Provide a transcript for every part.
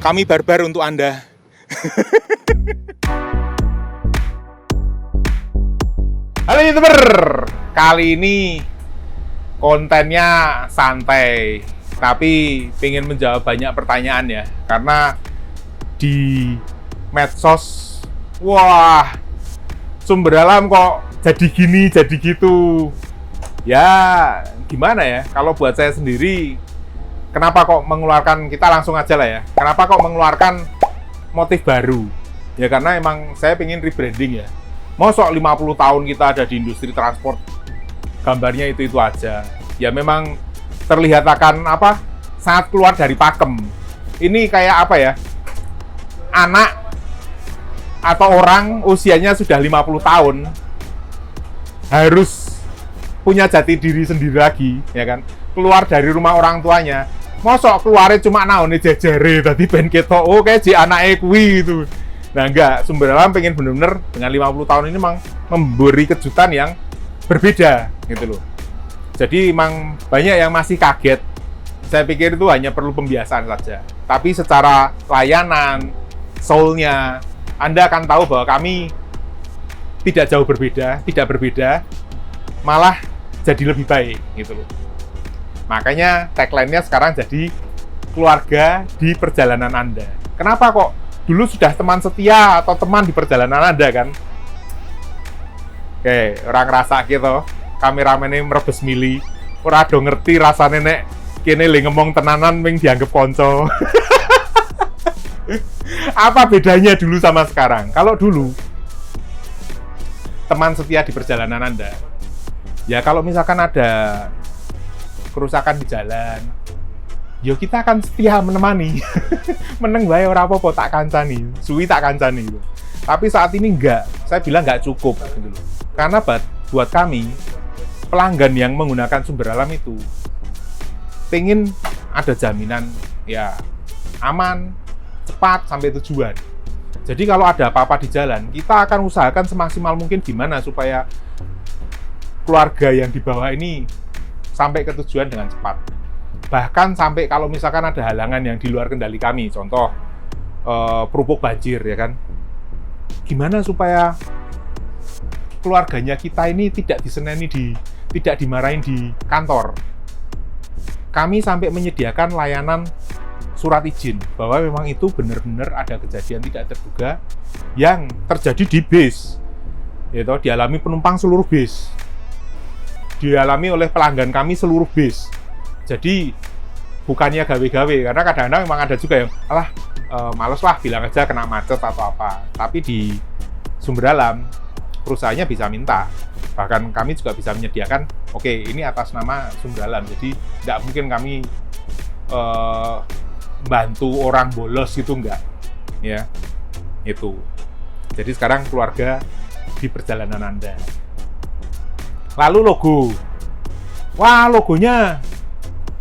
Kami barbar untuk Anda. Halo YouTuber, kali ini kontennya santai, tapi pengen menjawab banyak pertanyaan ya. Karena di medsos, wah, sumber dalam kok jadi gini, jadi gitu. Ya, gimana ya, kalau buat saya sendiri, kenapa kok mengeluarkan, kita langsung aja lah ya, kenapa kok mengeluarkan motif baru? Ya karena emang saya pengen rebranding ya. Mosok 50 tahun kita ada di industri transport, gambarnya itu aja. Ya memang terlihat akan apa, saat keluar dari pakem. Ini kayak apa ya, anak atau orang usianya sudah 50 tahun, harus punya jati diri sendiri lagi, ya kan? Keluar dari rumah orang tuanya, mosok keluarnya cuma naone jejere, tadi ben ketok, oh kayak si anaknya kuwi gitu. Nah enggak, sumber dalam pengen bener-bener dengan 50 tahun ini memang memberi kejutan yang berbeda gitu loh. Jadi emang banyak yang masih kaget. Saya pikir itu hanya perlu pembiasaan saja. Tapi secara layanan, soul-nya, Anda akan tahu bahwa kami tidak jauh berbeda, tidak berbeda, malah jadi lebih baik gitu loh. Makanya tagline-nya sekarang jadi keluarga di perjalanan Anda. Kenapa kok dulu sudah teman setia atau teman di perjalanan Anda kan? Oke, orang ngerasa gitu, kameramennya merebes mili, ora do ngerti rasane nek kene le ngomong tenanan ming dianggap konco. Apa bedanya dulu sama sekarang? Kalau dulu teman setia di perjalanan Anda, ya kalau misalkan ada kerusakan di jalan, yo kita akan setia menemani. Meneng bae ora apa-apa tak kancani, suwi tak kancani. Tapi saat ini enggak, saya bilang enggak cukup gitu loh. Karena buat kami pelanggan yang menggunakan sumber dalam itu pengen ada jaminan ya aman, cepat sampai tujuan. Jadi kalau ada apa-apa di jalan, kita akan usahakan semaksimal mungkin gimana supaya keluarga yang dibawa ini sampai ke tujuan dengan cepat. Bahkan sampai kalau misalkan ada halangan yang di luar kendali kami, contoh purupuk banjir ya kan, gimana supaya keluarganya kita ini tidak diseneni, tidak dimarahin di kantor. Kami sampai menyediakan layanan surat izin bahwa memang itu benar-benar ada kejadian tidak terduga yang terjadi di bis, yaitu dialami penumpang seluruh bis, dialami oleh pelanggan kami seluruh bis. Jadi bukannya gawe-gawe, karena kadang-kadang memang ada juga yang males lah bilang aja kena macet atau apa. Tapi di sumber dalam perusahaannya bisa minta, bahkan kami juga bisa menyediakan, oke, ini atas nama sumber dalam, jadi nggak mungkin kami bantu orang bolos gitu, enggak ya, itu. Jadi sekarang keluarga di perjalanan Anda. Lalu logo, wah logonya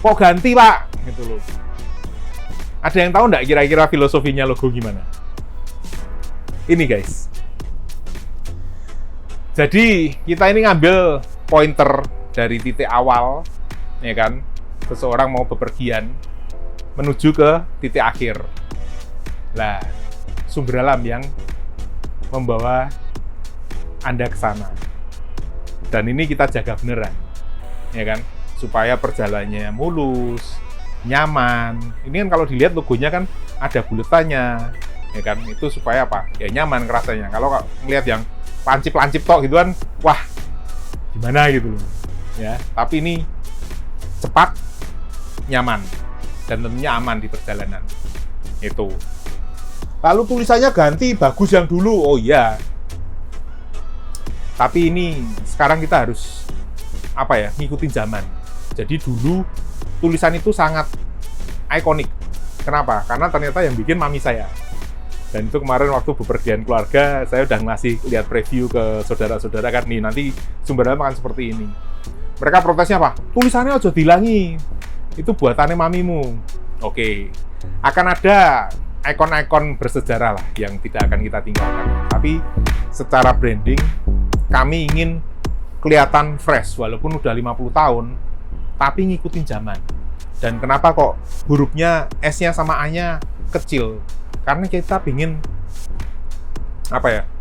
kok ganti pak gitu loh. Ada yang tahu nggak kira-kira filosofinya logo gimana? Ini guys, jadi kita ini ngambil pointer dari titik awal ya kan, seseorang mau bepergian menuju ke titik akhir. Lah, sumber dalam yang membawa Anda ke sana. Dan ini kita jaga beneran, ya kan? Supaya perjalanannya mulus, nyaman. Ini kan kalau dilihat logonya kan ada buletannya, ya kan? Itu supaya apa? Ya nyaman rasanya. Kalau ngelihat yang lancip-lancip tok gitu kan, wah, gimana gitu loh. Ya, tapi ini cepat, nyaman, dan tentunya aman di perjalanan itu. Lalu tulisannya ganti, bagus yang dulu, oh iya. Tapi ini sekarang kita harus apa ya, ngikutin zaman. Jadi dulu tulisan itu sangat ikonik. Kenapa? Karena ternyata yang bikin mami saya. Dan itu kemarin waktu bepergian keluarga, saya udah ngasih lihat preview ke saudara-saudara kan, nih nanti sumber dalam akan seperti ini. Mereka protesnya apa? Tulisannya aja dilangi. Itu buatannya mamimu. Oke, akan ada ikon-ikon bersejarah lah yang tidak akan kita tinggalkan. Tapi secara branding, kami ingin kelihatan fresh, walaupun udah 50 tahun, tapi ngikutin zaman. Dan kenapa kok hurufnya S-nya sama A-nya kecil karena kita ingin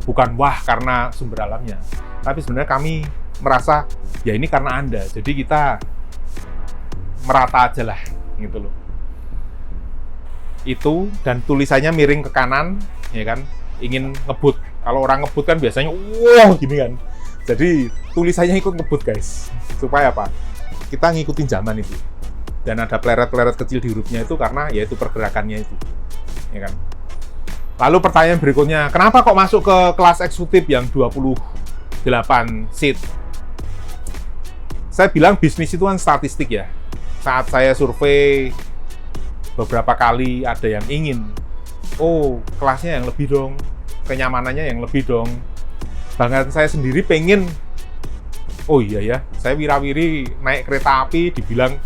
bukan wah karena sumber alamnya, tapi sebenarnya kami merasa ya ini karena Anda, jadi kita merata aja lah gitu loh. Itu, dan tulisannya miring ke kanan, ya kan, ingin ngebut. Kalau orang ngebut kan biasanya wow gini kan, jadi tulisannya ikut ngebut guys, supaya apa? Kita ngikutin zaman itu. Dan ada pleret-pleret kecil di hurufnya itu karena yaitu pergerakannya itu, ya kan. Lalu pertanyaan berikutnya, kenapa kok masuk ke kelas eksekutif yang 28 seat? Saya bilang bisnis itu kan statistik ya. Saat saya survei beberapa kali ada yang ingin, oh kelasnya yang lebih dong, kenyamanannya yang lebih dong. Bahkan saya sendiri pengen, oh iya ya, saya wira-wiri naik kereta api, dibilang,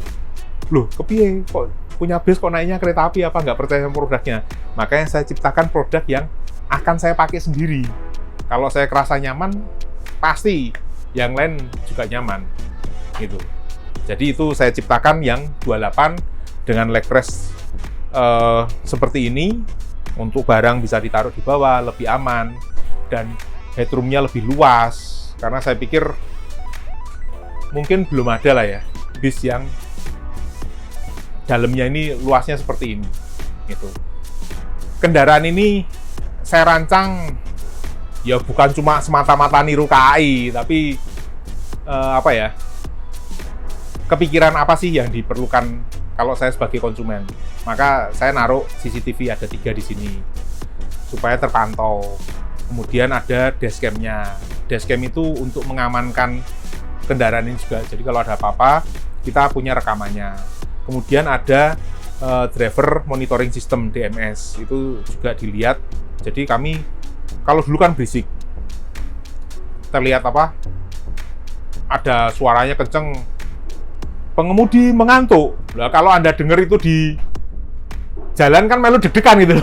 loh kepiye kok punya bis kok naiknya kereta api, apa nggak percaya sama produknya? Makanya saya ciptakan produk yang akan saya pakai sendiri. Kalau saya kerasa nyaman, pasti yang lain juga nyaman gitu. Jadi itu saya ciptakan yang 28 dengan leg rest seperti ini, untuk barang bisa ditaruh di bawah, lebih aman, dan headroomnya lebih luas. Karena saya pikir mungkin belum ada lah ya bis yang dalamnya ini luasnya seperti ini gitu. Kendaraan ini saya rancang ya bukan cuma semata-mata niru KAI, tapi kepikiran apa sih yang diperlukan kalau saya sebagai konsumen. Maka saya naruh CCTV ada 3 di sini supaya terpantau. Kemudian ada dashcam-nya. Dashcam itu untuk mengamankan kendaraan ini juga. Jadi kalau ada apa-apa, kita punya rekamannya. Kemudian ada driver monitoring system DMS, itu juga dilihat. Jadi kami, kalau dulu kan berisik, terlihat ada suaranya kenceng, pengemudi mengantuk. Nah, kalau Anda dengar itu di jalan kan melu deg-degan gitu.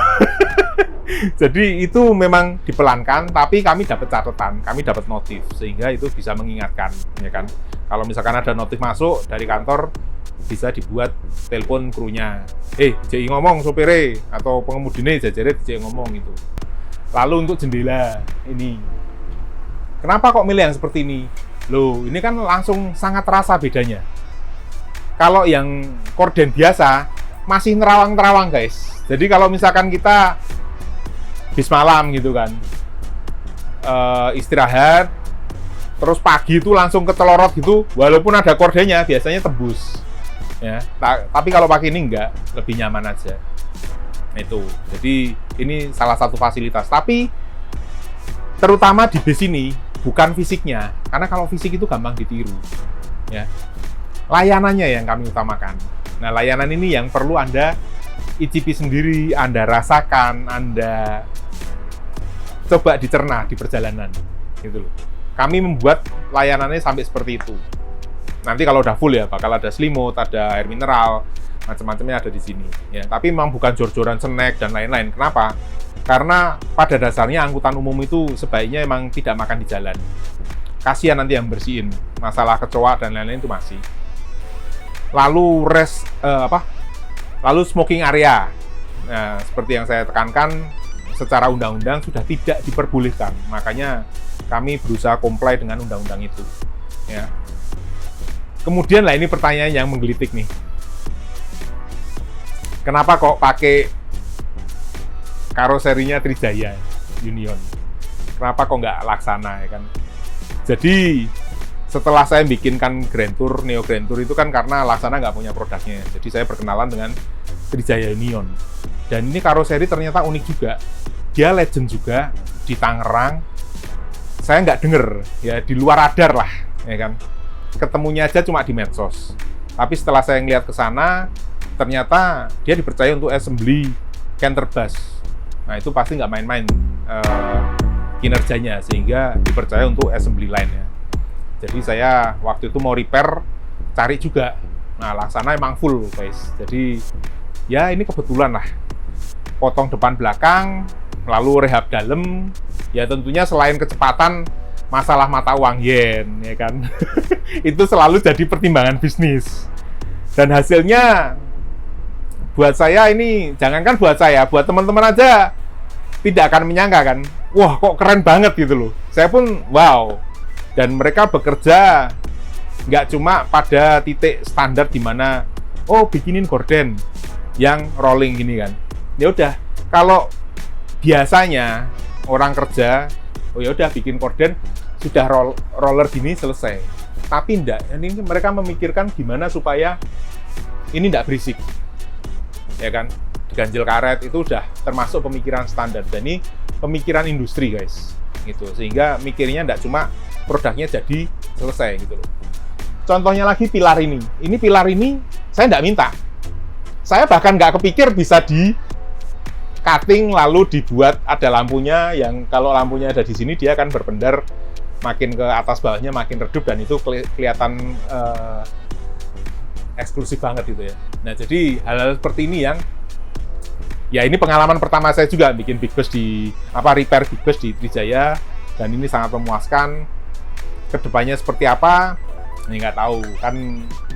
Jadi itu memang dipelankan, tapi kami dapat catatan, kami dapat notif, sehingga itu bisa mengingatkan, ya kan. Kalau misalkan ada notif masuk dari kantor, bisa dibuat telepon krunya, JI ngomong sopire, atau pengemudine jajare JI ngomong itu. Lalu untuk jendela ini, kenapa kok milih yang seperti ini? Loh, ini kan langsung sangat terasa bedanya. Kalau yang korden biasa masih nerawang-nerawang guys. Jadi kalau misalkan kita bis malam gitu kan, istirahat, terus pagi itu langsung kecelorot gitu, walaupun ada kordennya biasanya tembus. Ya, tapi kalau pakai ini enggak, lebih nyaman aja. Itu. Jadi ini salah satu fasilitas. Tapi terutama di bis ini bukan fisiknya, karena kalau fisik itu gampang ditiru. Ya. Layanannya yang kami utamakan. Nah, layanan ini yang perlu Anda icipi sendiri, Anda rasakan, Anda coba dicerna di perjalanan. Gitu loh. Kami membuat layanannya sampai seperti itu. Nanti kalau udah full ya bakal ada selimut, ada air mineral, macam-macamnya ada di sini. Ya, tapi memang bukan jor-joran snack dan lain-lain. Kenapa? Karena pada dasarnya angkutan umum itu sebaiknya emang tidak makan di jalan. Kasihan nanti yang bersihin. Masalah kecoa dan lain-lain itu masih. Lalu lalu smoking area. Nah, seperti yang saya tekankan, secara undang-undang sudah tidak diperbolehkan. Makanya kami berusaha comply dengan undang-undang itu. Ya. Kemudian lah ini pertanyaan yang menggelitik nih. Kenapa kok pakai karoserinya Trijaya Union? Kenapa kok nggak Laksana ya kan? Jadi setelah saya bikinkan Grand Tour, Neo Grand Tour itu kan karena Laksana nggak punya produknya. Jadi saya berkenalan dengan Trijaya Union. Dan ini karoseri ternyata unik juga. Dia legend juga di Tangerang. Saya nggak denger, ya di luar radar lah, ya kan. Ketemunya aja cuma di medsos. Tapi setelah saya ngeliat ke sana, ternyata dia dipercaya untuk assembly counterbus. Nah itu pasti nggak main-main kinerjanya, sehingga dipercaya untuk assembly line-nya. Jadi saya waktu itu mau repair, cari juga. Nah Laksana emang full guys. Jadi ya ini kebetulan lah. Potong depan belakang, lalu rehab dalam. Ya tentunya selain kecepatan, masalah mata uang yen, ya kan. Itu selalu jadi pertimbangan bisnis. Dan hasilnya buat saya ini, jangankan buat saya, buat teman-teman aja tidak akan menyangka kan, wah kok keren banget gitu loh. Saya pun wow. Dan mereka bekerja nggak cuma pada titik standar di mana oh bikinin gorden yang rolling gini kan. Ya udah, kalau biasanya orang kerja, oh ya udah bikin gorden sudah roller gini selesai. Tapi enggak, ini mereka memikirkan gimana supaya ini enggak berisik. Ya kan? Ganjil karet itu udah termasuk pemikiran standar. Dan ini pemikiran industri, guys. Gitu. Sehingga mikirnya enggak cuma produknya jadi selesai gitu loh. Contohnya lagi pilar ini. Ini pilar ini saya enggak minta. Saya bahkan nggak kepikir bisa di cutting lalu dibuat ada lampunya yang kalau lampunya ada di sini dia akan berpendar makin ke atas bawahnya makin redup dan itu kelihatan eksklusif banget gitu ya. Nah jadi hal-hal seperti ini yang ya ini pengalaman pertama saya juga bikin big bus repair big bus di Trijaya dan ini sangat memuaskan. Kedepannya seperti apa? Ini nggak tahu kan,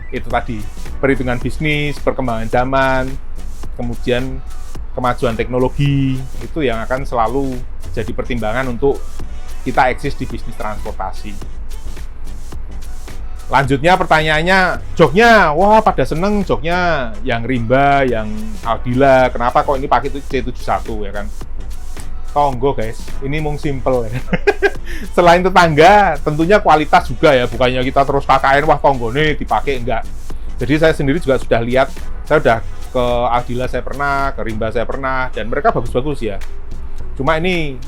itu tadi perhitungan bisnis, perkembangan zaman, kemudian kemajuan teknologi itu yang akan selalu jadi pertimbangan untuk kita eksis di bisnis transportasi. Lanjutnya pertanyaannya, joknya, wah pada seneng joknya yang Rimba, yang Aldila, kenapa kok ini pakai C71 ya kan? Tonggo guys, ini mung simple ya. Selain tetangga, tentunya kualitas juga ya, bukannya kita terus KKN, wah tonggo nih dipakai, enggak. Jadi saya sendiri juga sudah lihat, saya udah ke Aldila saya pernah, ke Rimba saya pernah, dan mereka bagus-bagus ya. Cuma ini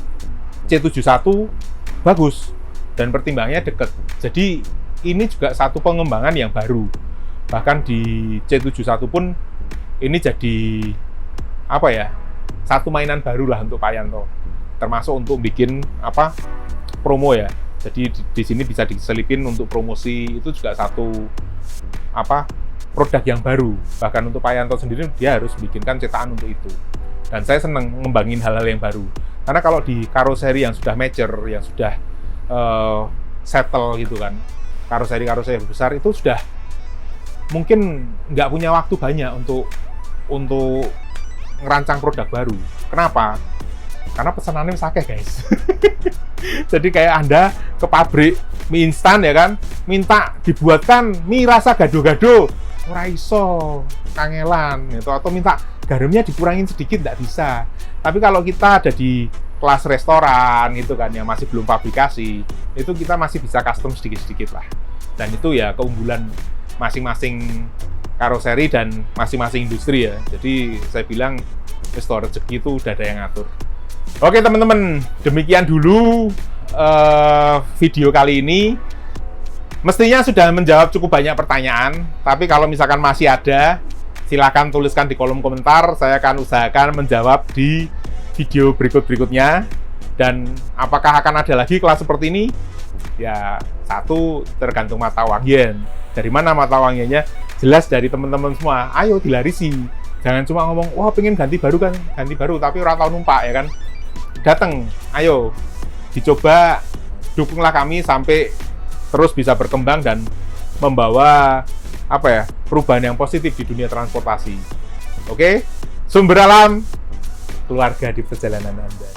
C71 bagus, dan pertimbangannya deket. Jadi ini juga satu pengembangan yang baru. Bahkan di C71 pun ini jadi apa ya? Satu mainan baru lah untuk Pak Yanto, termasuk untuk bikin apa promo ya. Jadi di sini bisa diselipin untuk promosi, itu juga satu apa produk yang baru. Bahkan untuk Pak Yanto sendiri dia harus bikinkan cetakan untuk itu. Dan saya seneng ngembangin hal-hal yang baru. Karena kalau di karoseri yang sudah mature, yang sudah settle gitu kan, karoseri besar itu sudah mungkin nggak punya waktu banyak untuk ngerancang produk baru. Kenapa? Karena pesanannya sakeh guys. Jadi kayak Anda ke pabrik mie instan ya kan, minta dibuatkan mie rasa gado-gado, ora iso, kangelan gitu, atau minta garamnya dikurangin sedikit nggak bisa. Tapi kalau kita ada di kelas restoran gitu kan yang masih belum fabrikasi, itu kita masih bisa custom sedikit-sedikit lah. Dan itu ya keunggulan masing-masing karoseri dan masing-masing industri ya. Jadi saya bilang restoran rezeki itu udah ada yang ngatur. Oke teman-teman, demikian dulu video kali ini. Mestinya sudah menjawab cukup banyak pertanyaan, tapi kalau misalkan masih ada, silakan tuliskan di kolom komentar. Saya akan usahakan menjawab di video berikut-berikutnya. Dan apakah akan ada lagi kelas seperti ini? Ya, satu tergantung mata uangnya. Dari mana mata uangnya? Jelas dari teman-teman semua. Ayo dilarisi. Jangan cuma ngomong, wah pengen ganti baru kan, ganti baru, tapi ora tau numpak ya kan. Datang, ayo dicoba, dukunglah kami sampai terus bisa berkembang dan membawa apa ya, perubahan yang positif di dunia transportasi. Oke? Sumber alam, keluarga di perjalanan Anda.